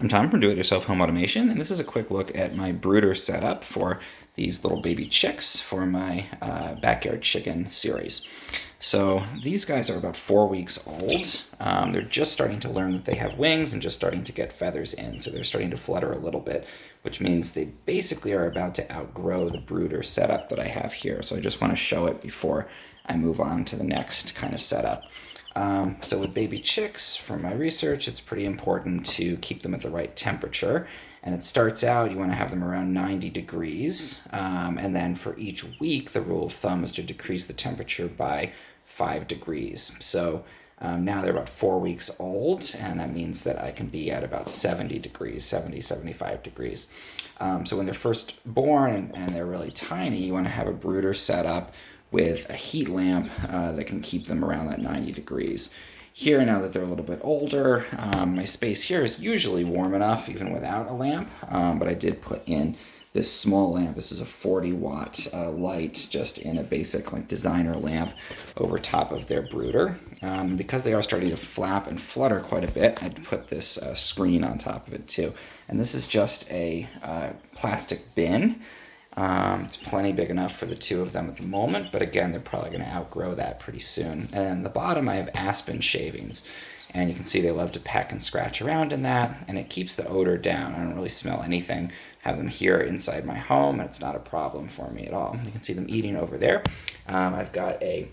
I'm Tom from Do-It-Yourself Home Automation, and this is a quick look at my brooder setup for these little baby chicks for my backyard chicken series. So these guys are about 4 weeks old. They're just starting to learn that they have wings and just starting to get feathers in, so they're starting to flutter a little bit, which means they basically are about to outgrow the brooder setup that I have here. So I just want to show it before I move on to the next kind of setup. So with baby chicks, from my research, it's pretty important to keep them at the right temperature. And it starts out, you want to have them around 90 degrees. And then for each week, the rule of thumb is to decrease the temperature by 5 degrees. So now they're about 4 weeks old, and that means that I can be at about 70 degrees, 70, 75 degrees. So when they're first born and they're really tiny, you want to have a brooder set up with a heat lamp that can keep them around that 90 degrees. Here, now that they're a little bit older, my space here is usually warm enough even without a lamp, but I did put in this small lamp. This is a 40-watt light, just in a basic like designer lamp over top of their brooder. Because they are starting to flap and flutter quite a bit, I put this screen on top of it too. And this is just a plastic bin. It's plenty big enough for the two of them at the moment, but again, they're probably going to outgrow that pretty soon. And then at the bottom, I have aspen shavings, and you can see they love to peck and scratch around in that, and it keeps the odor down. I don't really smell anything. Have them here inside my home, and it's not a problem for me at all. You can see them eating over there. I've got a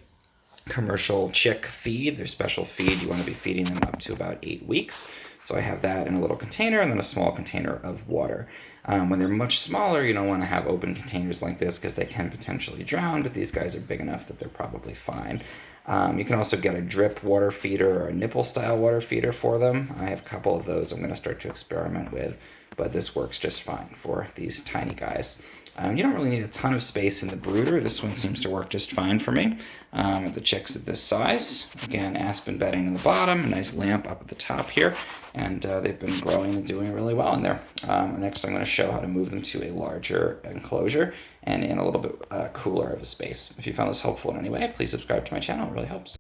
commercial chick feed. Their special feed, you want to be feeding them up to about 8 weeks. So I have that in a little container and then a small container of water. When they're much smaller, you don't want to have open containers like this because they can potentially drown, but these guys are big enough that they're probably fine. You can also get a drip water feeder or a nipple style water feeder for them. I have a couple of those I'm going to start to experiment with, but this works just fine for these tiny guys. You don't really need a ton of space in the brooder. This one seems to work just fine for me. The chicks at this size. Again, aspen bedding in the bottom, a nice lamp up at the top here, and they've been growing and doing really well in there. Next, I'm going to show how to move them to a larger enclosure and in a little bit cooler of a space. If you found this helpful in any way, please subscribe to my channel. It really helps.